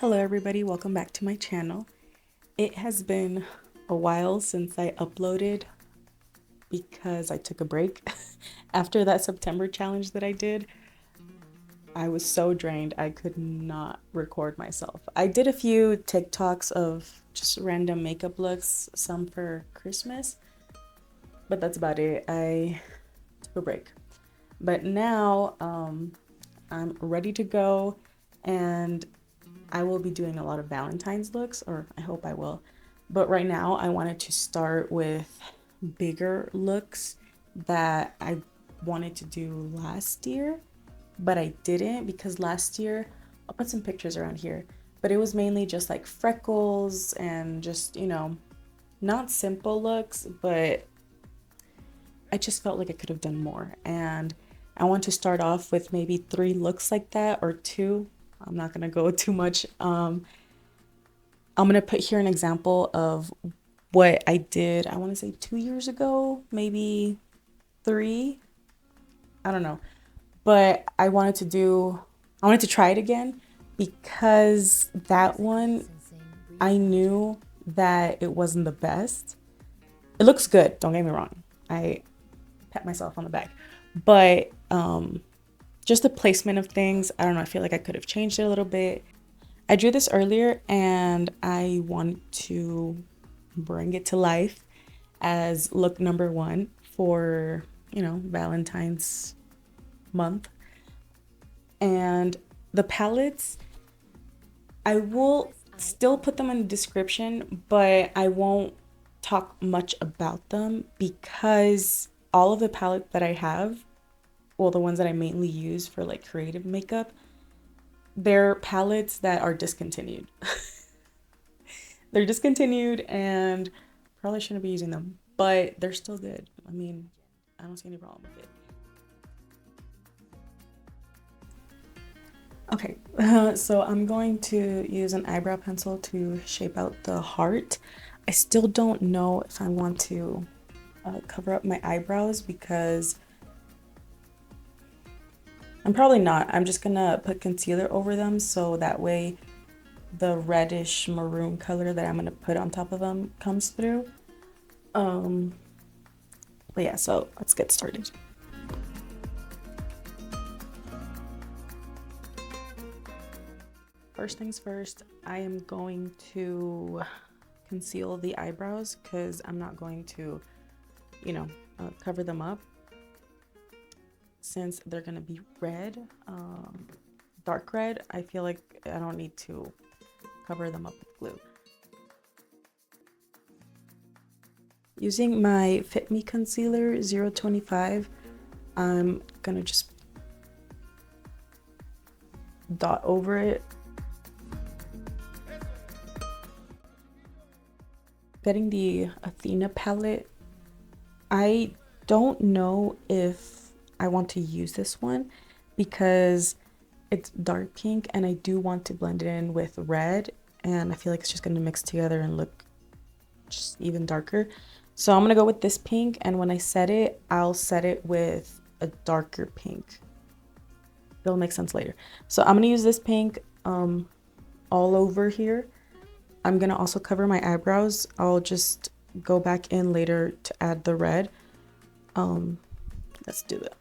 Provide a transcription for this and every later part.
Hello everybody, welcome back to my channel. It has been a while since I uploaded because I took a break. After that September challenge that I did, I was so drained I could not record myself. I did a few TikToks of just random makeup looks, some for Christmas, but that's about it. I took a break. But now I'm ready to go, and I will be doing a lot of Valentine's looks, or I hope I will. But right now I wanted to start with bigger looks that I wanted to do last year, but I didn't because last year, I'll put some pictures around here, but it was mainly just like freckles and just, not simple looks, but I just felt like I could have done more. And I want to start off with maybe 3 looks like that, or 2. I'm not gonna go too much. I'm gonna put here an example of what I did, I want to say 2 years ago, maybe 3. I don't know. But I wanted to try it again because that one, I knew that it wasn't the best. It looks good, don't get me wrong. I pat myself on the back. But just the placement of things, I don't know, I feel like I could have changed it a little bit. I drew this earlier and I want to bring it to life as look number 1 for, Valentine's month. And the palettes, I will still put them in the description, but I won't talk much about them because all of the palettes that I have, well, the ones that I mainly use for like creative makeup, they're palettes that are discontinued. They're discontinued and probably shouldn't be using them, but they're still good. I mean, I don't see any problem with it. Okay, so I'm going to use an eyebrow pencil to shape out the heart. I still don't know if I want to cover up my eyebrows because I'm probably not. I'm just gonna put concealer over them so that way the reddish maroon color that I'm gonna put on top of them comes through. But yeah, so let's get started. First things first, I am going to conceal the eyebrows because I'm not going to, cover them up since they're gonna be red, dark red. I feel like I don't need to cover them up with glue. Using my Fit Me Concealer 025, I'm gonna just dot over it. Getting the Athena palette, I don't know if I want to use this one because it's dark pink and I do want to blend it in with red, and I feel like it's just going to mix together and look just even darker. So I'm going to go with this pink, and when I set it, I'll set it with a darker pink. It'll make sense later. So I'm going to use this pink all over here. I'm going to also cover my eyebrows. I'll just go back in later to add the red. Let's do that.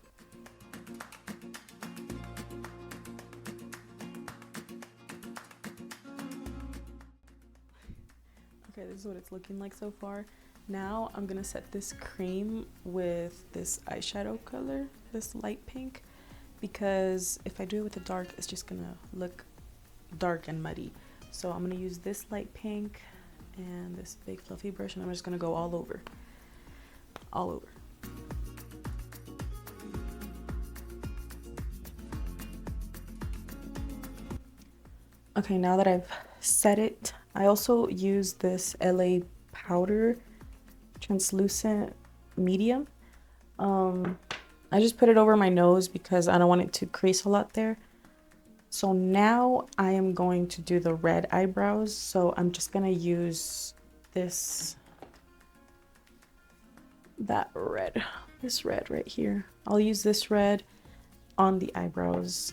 Okay, this is what it's looking like so far. Now I'm gonna set this cream with this eyeshadow color, this light pink, because if I do it with the dark, it's just gonna look dark and muddy. So I'm gonna use this light pink and this big fluffy brush, and I'm just gonna go all over. Okay, now that I've set it, I also use this LA powder translucent medium. I just put it over my nose because I don't want it to crease a lot there. So now I am going to do the red eyebrows. So I'm just gonna use this red right here. I'll use this red on the eyebrows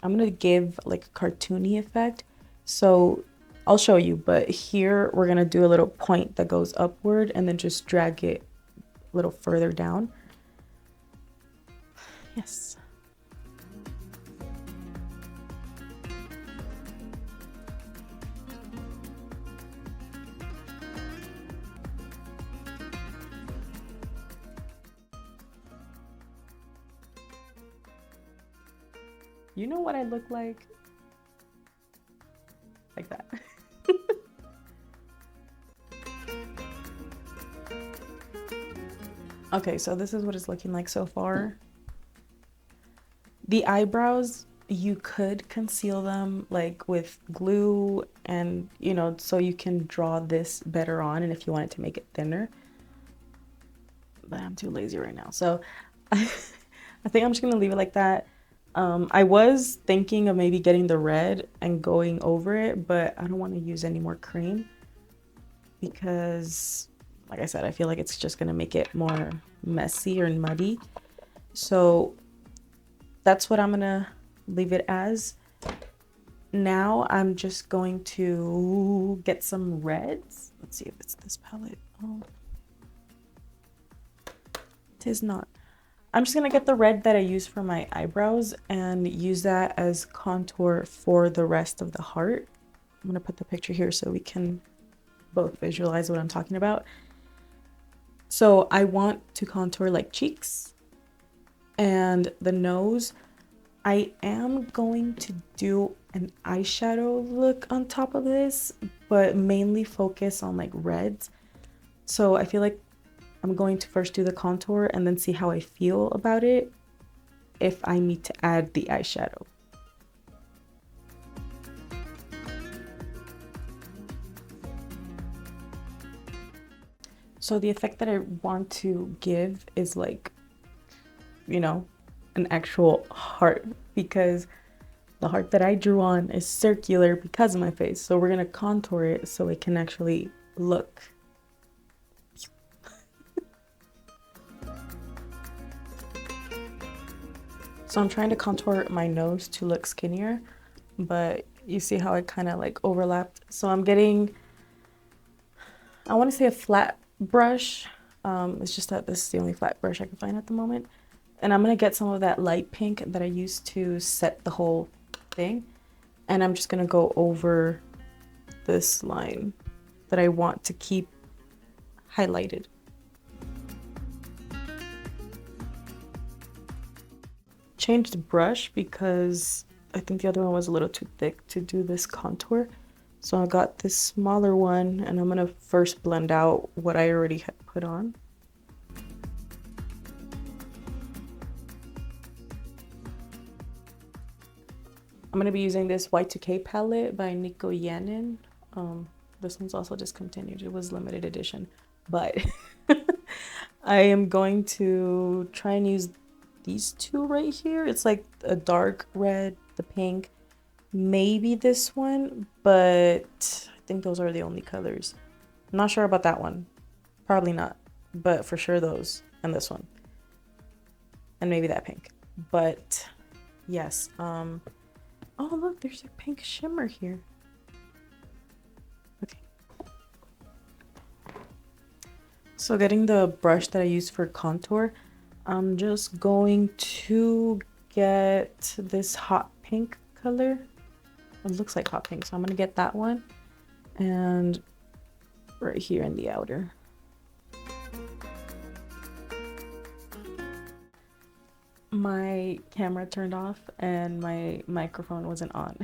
I'm gonna give like a cartoony effect. So I'll show you, but here we're gonna do a little point that goes upward and then just drag it a little further down. Yes. You know what I look like? Like that. Okay, so this is what it's looking like so far. The eyebrows, you could conceal them like with glue and, you know, so you can draw this better on, and if you wanted to make it thinner. But I'm too lazy right now. So I think I'm just gonna leave it like that. I was thinking of maybe getting the red and going over it, but I don't want to use any more cream because, like I said, I feel like it's just gonna make it more messy or muddy. So that's what I'm gonna leave it as. Now I'm just going to get some reds. Let's see if it's this palette. Oh, it is not. I'm just gonna get the red that I use for my eyebrows and use that as contour for the rest of the heart. I'm gonna put the picture here so we can both visualize what I'm talking about. So I want to contour like cheeks and the nose. I am going to do an eyeshadow look on top of this, but mainly focus on like reds. So I feel like I'm going to first do the contour and then see how I feel about it if I need to add the eyeshadow. So the effect that I want to give is like, you know, an actual heart, because the heart that I drew on is circular because of my face. So we're gonna contour it so it can actually look. So I'm trying to contour my nose to look skinnier, but you see how it kind of like overlapped. So I'm getting, I want to say a flat brush. It's just that this is the only flat brush I can find at the moment. And I'm going to get some of that light pink that I used to set the whole thing. And I'm just going to go over this line that I want to keep highlighted. Changed brush because I think the other one was a little too thick to do this contour. So I got this smaller one and I'm gonna first blend out what I already had put on. I'm gonna be using this Y2K palette by Nico Yanin. This one's also discontinued. It was limited edition, but I am going to try and use these two right here. It's like a dark red, the pink, maybe this one, but I think those are the only colors. I'm not sure about that one. Probably not, but for sure those and this one. And maybe that pink. But yes, oh look, there's a pink shimmer here. Okay. So getting the brush that I use for contour, I'm just going to get this hot pink color. It looks like hot pink, so I'm gonna get that one and right here in the outer. My camera turned off and my microphone wasn't on.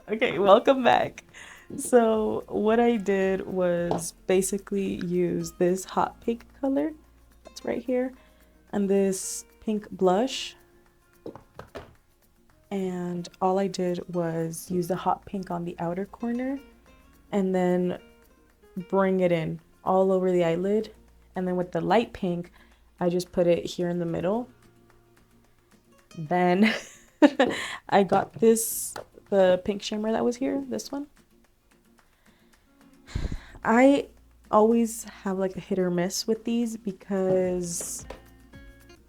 Okay, welcome back. So what I did was basically use this hot pink color that's right here and this pink blush, and all I did was use the hot pink on the outer corner and then bring it in all over the eyelid, and then with the light pink I just put it here in the middle. Then I got the pink shimmer that was here, this one. I always have like a hit or miss with these because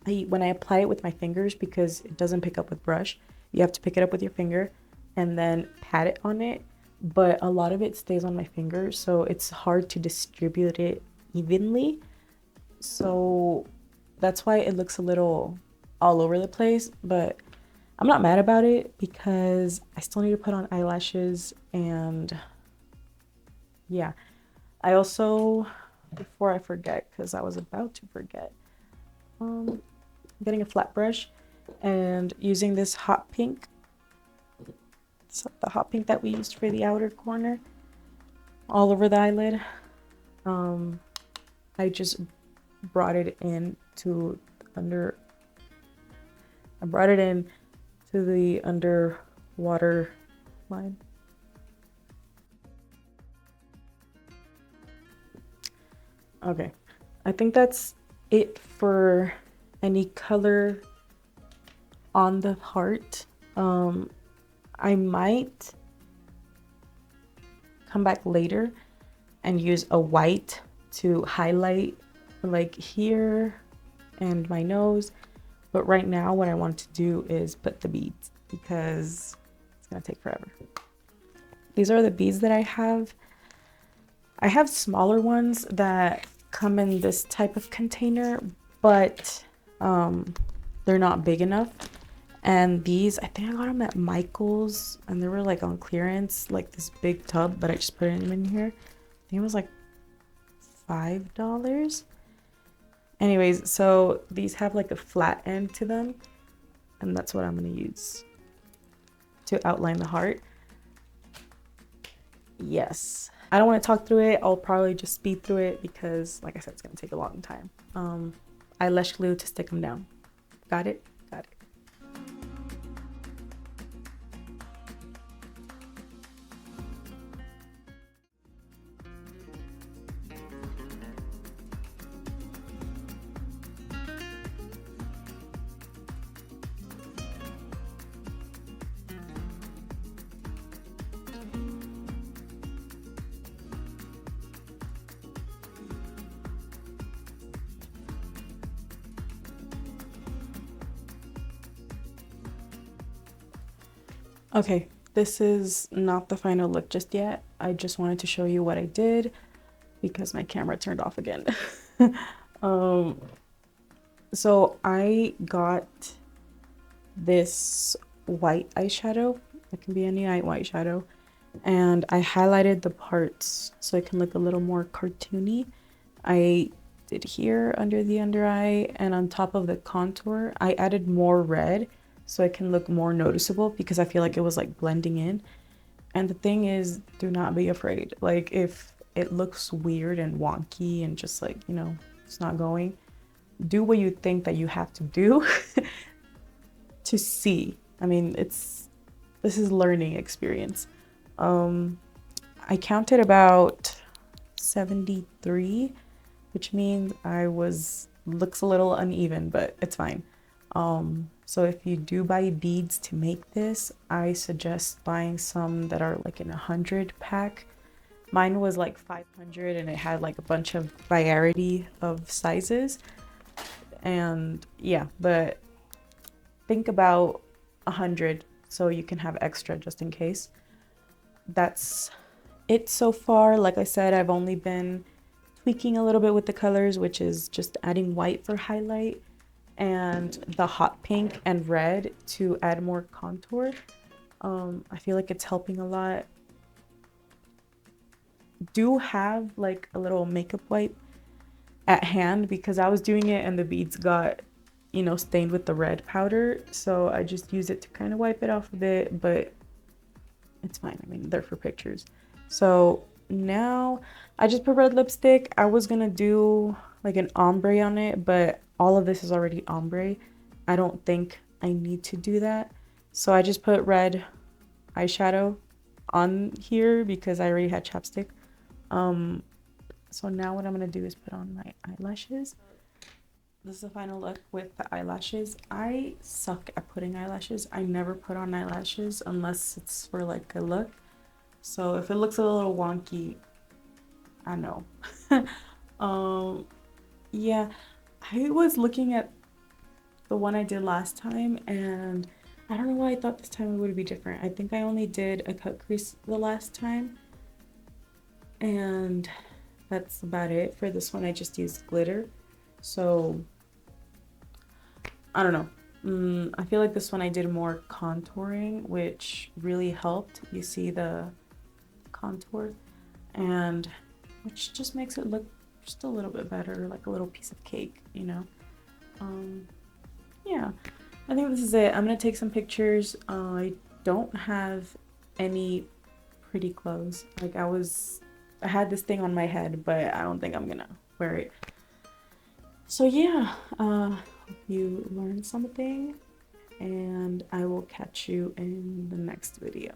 when I apply it with my fingers, because it doesn't pick up with brush, you have to pick it up with your finger and then pat it on it. But a lot of it stays on my finger, so it's hard to distribute it evenly. So that's why it looks a little all over the place, but I'm not mad about it because I still need to put on eyelashes. And yeah, I also, before I forget, because I was about to forget, getting a flat brush and using this hot pink. So the hot pink that we used for the outer corner all over the eyelid. I just brought it in to under, I brought it in to the underwater line. Okay, I think that's it for any color on the heart. I might come back later and use a white to highlight like here and my nose, but right now what I want to do is put the beads because it's gonna take forever. These are the beads that I have. I have smaller ones that come in this type of container, but they're not big enough. And these, I think I got them at Michael's, and they were like on clearance, like this big tub, but I just put them in here. I think it was like $5. Anyways, so these have like a flat end to them, and that's what I'm gonna use to outline the heart. Yes. I don't want to talk through it. I'll probably just speed through it because, like I said, it's going to take a long time. Eyelash glue to stick them down. Got it? Got it. Okay, this is not the final look just yet. I just wanted to show you what I did because my camera turned off again. So I got this white eyeshadow. It can be any white shadow. And I highlighted the parts so it can look a little more cartoony. I did here under the under eye, and on top of the contour, I added more red so it can look more noticeable because I feel like it was like blending in. And the thing is, do not be afraid. Like if it looks weird and wonky and just like, you know, it's not going, do what you think that you have to do to see. I mean, this is learning experience. I counted about 73, which means looks a little uneven, but it's fine. So if you do buy beads to make this, I suggest buying some that are like in 100 pack. Mine was like 500 and it had like a bunch of variety of sizes. And yeah, but think about 100 so you can have extra just in case. That's it so far. Like I said, I've only been tweaking a little bit with the colors, which is just adding white for highlight and the hot pink and red to add more contour. I feel like it's helping a lot. Do have like a little makeup wipe at hand because I was doing it and the beads got, you know, stained with the red powder. So I just use it to kind of wipe it off a bit, but it's fine. I mean, they're for pictures. So now I just put red lipstick. I was gonna do like an ombre on it, but all of this is already ombre. I don't think I need to do that. So I just put red eyeshadow on here because I already had chapstick. So now what I'm gonna do is put on my eyelashes. This is the final look with the eyelashes. I suck at putting eyelashes. I never put on eyelashes unless it's for like a look. So if it looks a little wonky, I know. Yeah, I was looking at the one I did last time, and I don't know why I thought this time it would be different. I think I only did a cut crease the last time, and that's about it. For this one I just used glitter, so I don't know. I feel like this one I did more contouring, which really helped. You see the contour, and which just makes it look just a little bit better, like a little piece of cake, you know. Yeah, I think this is it. I'm gonna take some pictures. I don't have any pretty clothes. Like I had this thing on my head, but I don't think I'm gonna wear it. So yeah, hope you learned something, and I will catch you in the next video.